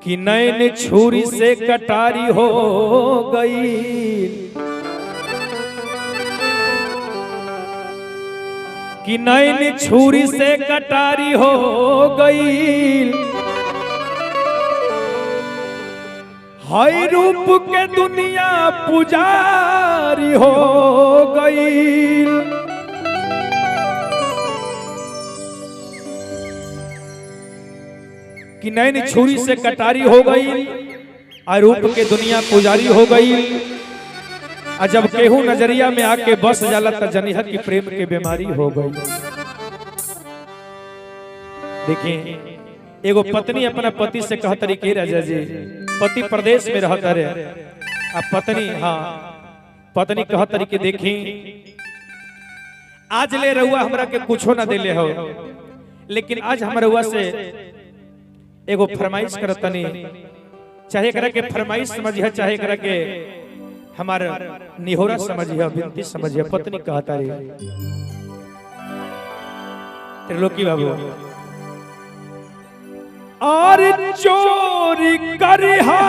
कि नैन छुरी से कटारी हो गई, कि नैन छुरी से कटारी हो गई। हाय रूप के दुनिया पुजारी हो गई। कि नैन छुरी से कटारी हो गई और रूप के दुनिया पुजारी हो गई। और जब केहू नजरिया में आके बस जाला त जनिह की प्रेम के बीमारी हो गई। देखिए एगो पत्नी अपना पति से कहत रही के राजा जी, पति प्रदेश में रहता रे, अब पत्नी पत्नी कहत रही कि देखी आज ले रहुआ हमरा के कुछो ना देले हो, लेकिन आज हम रहुआ से एगो फरमाइश करतनी, चाहे करा के फरमाइश समझिए चाहे करा के हमार निहोरा समझिए विनती समझिए। पत्नी कहता रे त्रिलोकी बाबू और चोरी करिहा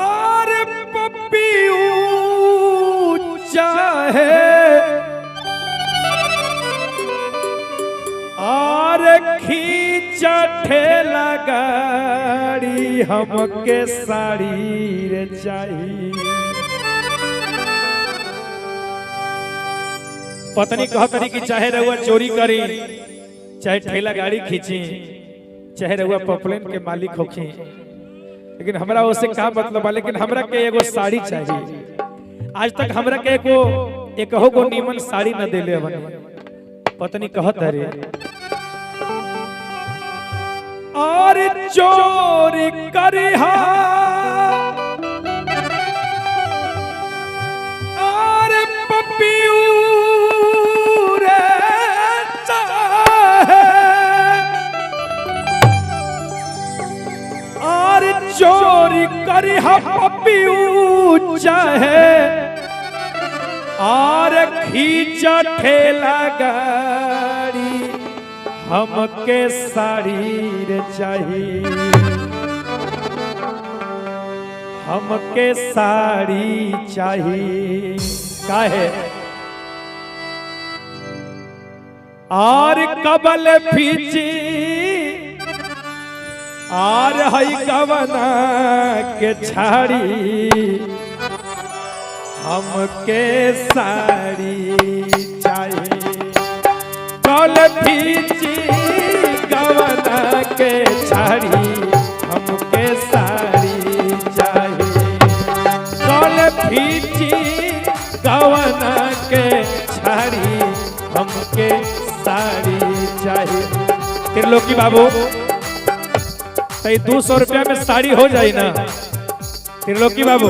और पपियू चाहे और खींचा ठेला गाड़ी हमके साड़ी रे चाहिए। पत्नी कहत रही कि चाहे रहुआ चोरी करी, चाहे ठेला गाड़ी खींची, चाहे रहुआ पॉपलेन के मालिक होखी, लेकिन हमरा उससे का मतलब है, लेकिन हमरा के एगो साड़ी चाहिए। आज तक हमरा के एको गो नीमन साड़ी न देले बने। पत्नी कहत रे और चोरी करिहा और पपियू रे चाहे और चोरी करिहा पपियू चाहे और खींचा ठेला गाड़ी हमके साड़ी रे चाहिए, हमके साड़ी चाहिए। काहे और कबल फीची और हई गवना के छाड़ी हमके साड़ी चाहिए। कल फीची गवना के छाड़ी हमके साड़ी चाहिए। कल फीची गवना के छाड़ी हमके साड़ी चाहिए। त्रिलोकी बाबू तो 200 रुपया में साड़ी हो जाए ना? त्रिलोकी बाबू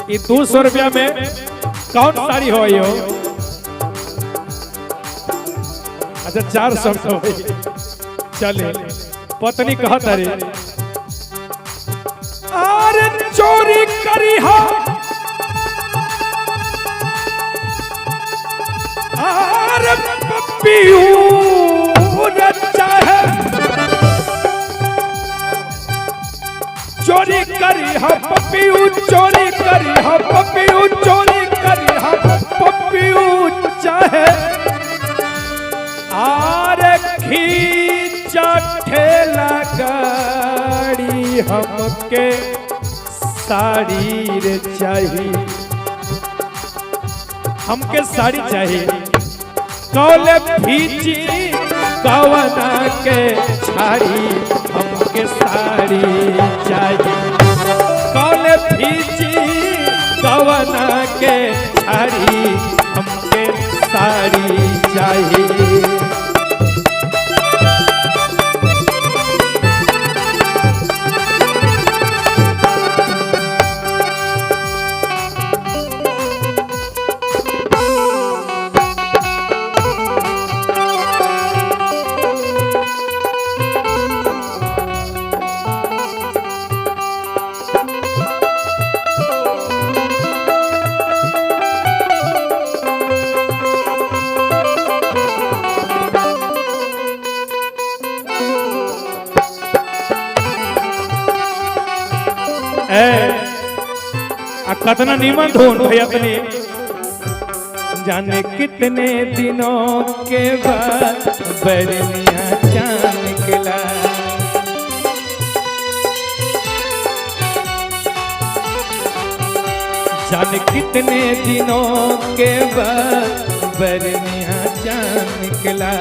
ये 200 रुपया में कौन साड़ी हो यो? अच्छा 400 हो चले। पत्नी कहत रे और चोरी करिहा और पपियू रे चाहे चोरी करिहा पपियू चोरी करिहा पपियू चोरी करिहा पपियू चाहे और खींचा ठेला गाड़ी हमके साड़ी रे चाहिए, हमके साड़ी चाहिए। कौले फीची गवना के छाड़ी हमके साड़ी चाहिए। कौले फीची गवना के छाड़ी हमके साड़ी चाहिए। कितना नीमन धुन भैया तनी जाने कितने दिनों के बाद बरनिया चांद निकला जाने कितने दिनों के बाद बरनिया चांद निकला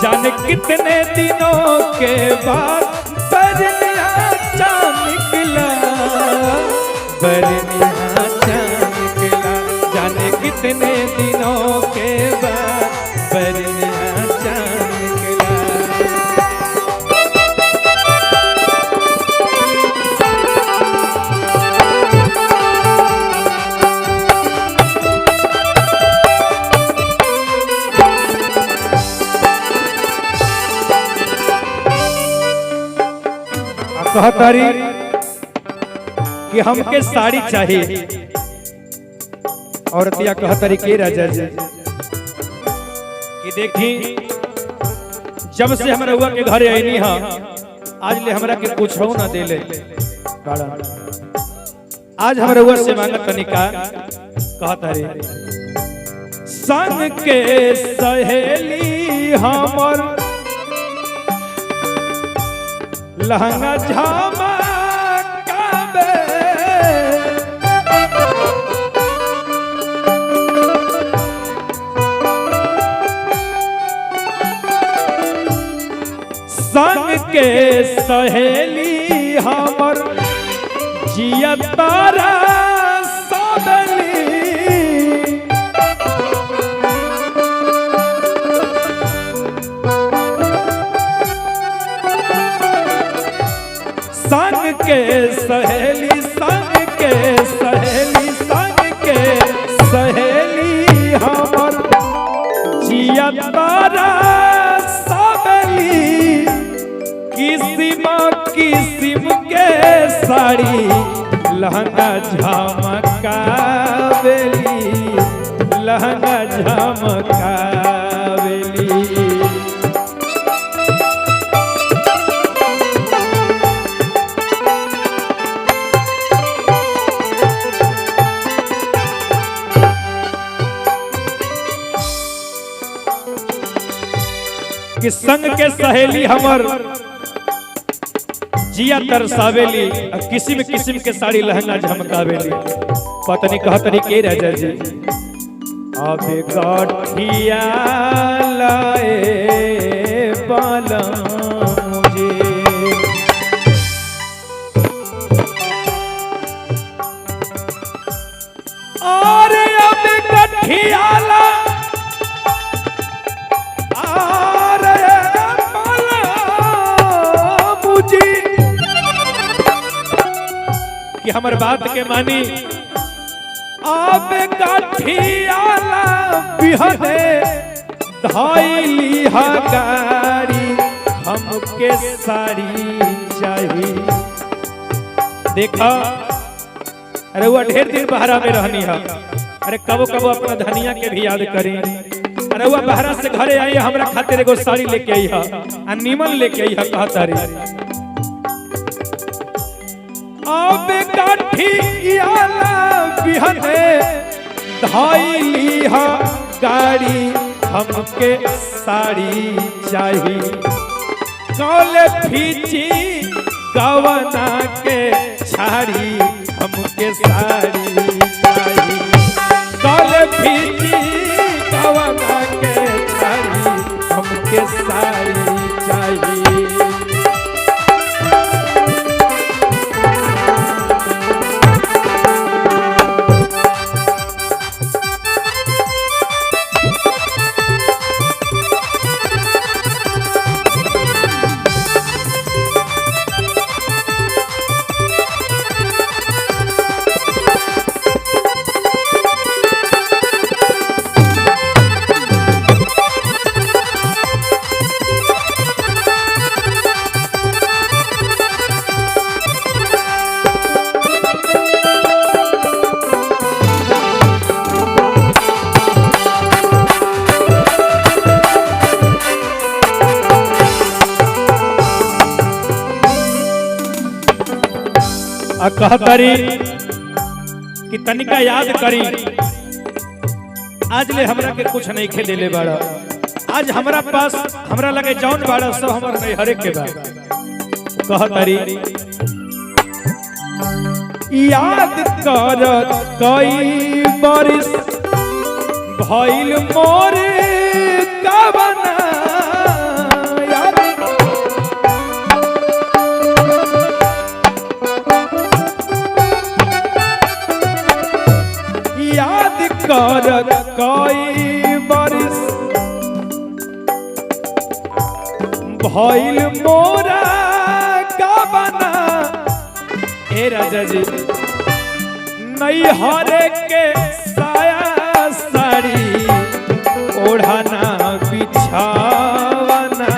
जाने कितने दिनों के बाद बरनिया चांद निकला बरनिया चांद निकला जाने कितने दिनों के बाद बरनिया चांद निकला कहतारी कि हमके साड़ी चाहिए औरतिया कहतारी के राजा जी कि देखी जब से हमरा हुआ के घरे आईनी हा आज ले हमरा के कुछ हो ना देले आज हमरा हुआ से मांगत तनिका कहतारी संग के सहेली हमर लहंगा झमकावे संग के सहेली हमर जिया तारा सबली संग के सहेली संग के सहेली संग के सहेली हमर जिया तारा सबली किस्म किस्म के साड़ी लहंगा झमकावेली लहंगा झमकावेली कि संग के सहेली हमर जिया तरसावेली किस्म किस्म के साड़ी लहंगा झमकावेली पत्नी कहतनी के राजा जी अबे गठिया लाए बालम मुझे और अबे गठिया ला कि हमर बात के मानी आप गाठियाला बिहने धाइली हा गाड़ी हमके साड़ी चाहिए देखा अरे वो ढेर दिन बहरा में रहनी है अरे कबो कबो अपना धनिया के भी याद करी अरे वो बहरा से घरे आई हमरा खातिर एगो साड़ी लेके आई है आ नीमन लेके आई है कहता रे अब गाठियाला बिहने धाइली हा गाड़ी हमके साड़ी चाहिए कौले फीची गवना के छाड़ी हमके साड़ी चाहिए कौले फीची गवना के छाड़ी हमके साड़ी चाहिए आ कहतरी कि तनिका याद करी आज ले हमरा के कुछ नहीं खे देले बाड़ा आज हमरा पास हमरा लगे जौन बाड़ा सब हमर नहीं हरे के बा कहतरी याद कर कई बरिस भइल मोर कवना याद कर कई बरिस भइल मोरा कवना ए राजा जी नहीं हरे के साया साड़ी ओढ़ाना बिछावना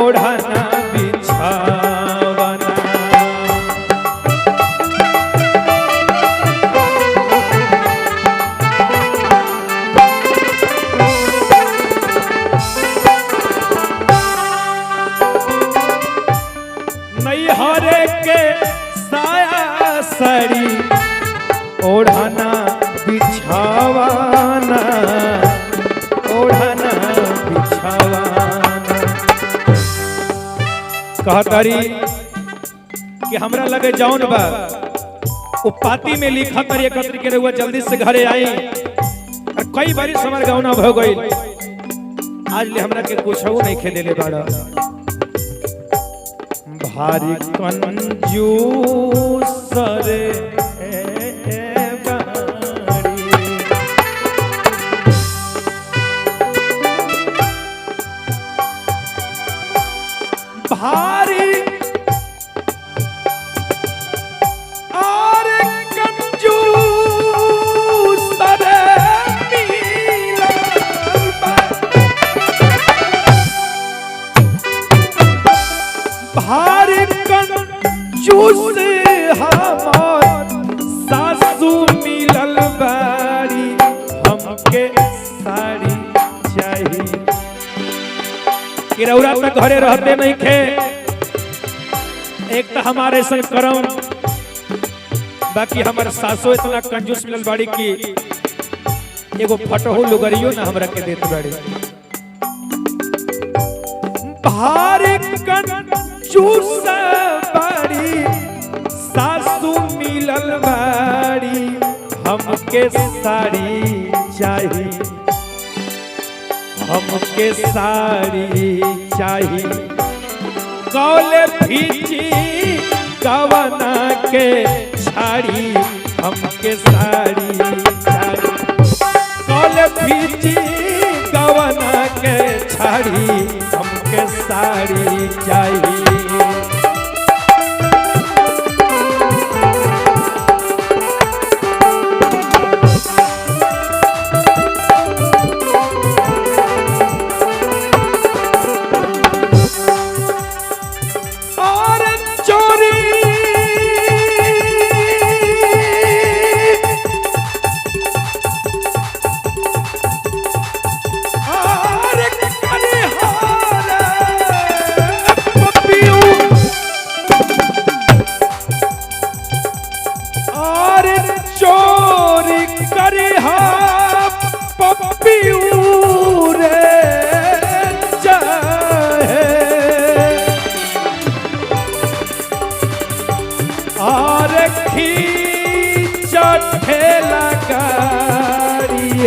ओढ़ाना बिछावना नहीं हरे के साया साड़ी ओढ़ाना बिछावाना ओढ़ाना बिछावाना कहतरी कि हमरा लगे जौन बा वो पाती में लिखा तरी एकत्र के रहुआ जल्दी से घरे आई और कई बारी समर गौना हो गई आज ले हमरा के कुछ नहीं खेदेले बाड़ा भारी कंजूस रे भारी और कंजूस रे भारी कंजूस हमार सासू मिलल बाड़ी हमके साड़ी चाहिए किरौरा तक घरे रहते नहीं खे एक तो हमारे संग करम बाकी हमारे सासो इतना कंजूस मिलल बाड़ी की एगो फटहो लुगरियो ना हमरा के देत बाड़ी भारी कंजूस बाड़ी सासू मिलल बाड़ी हमके साड़ी चाहिए हमके साड़ी चाहिए कौले भीजी कवना के साड़ी हमके साड़ी चाहिए कौले भीजी कवना के साड़ी हमके साड़ी चाहिए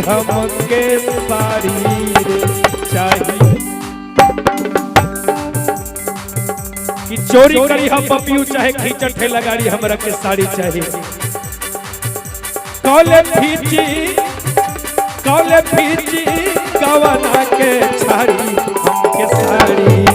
हमके साड़ी चाहिए कि चोरी करी हम पपियू चाहे खींचट ठेला गाड़ी हमरा के साड़ी चाहिए कौले फीची गवना के छाड़ी हमके साड़ी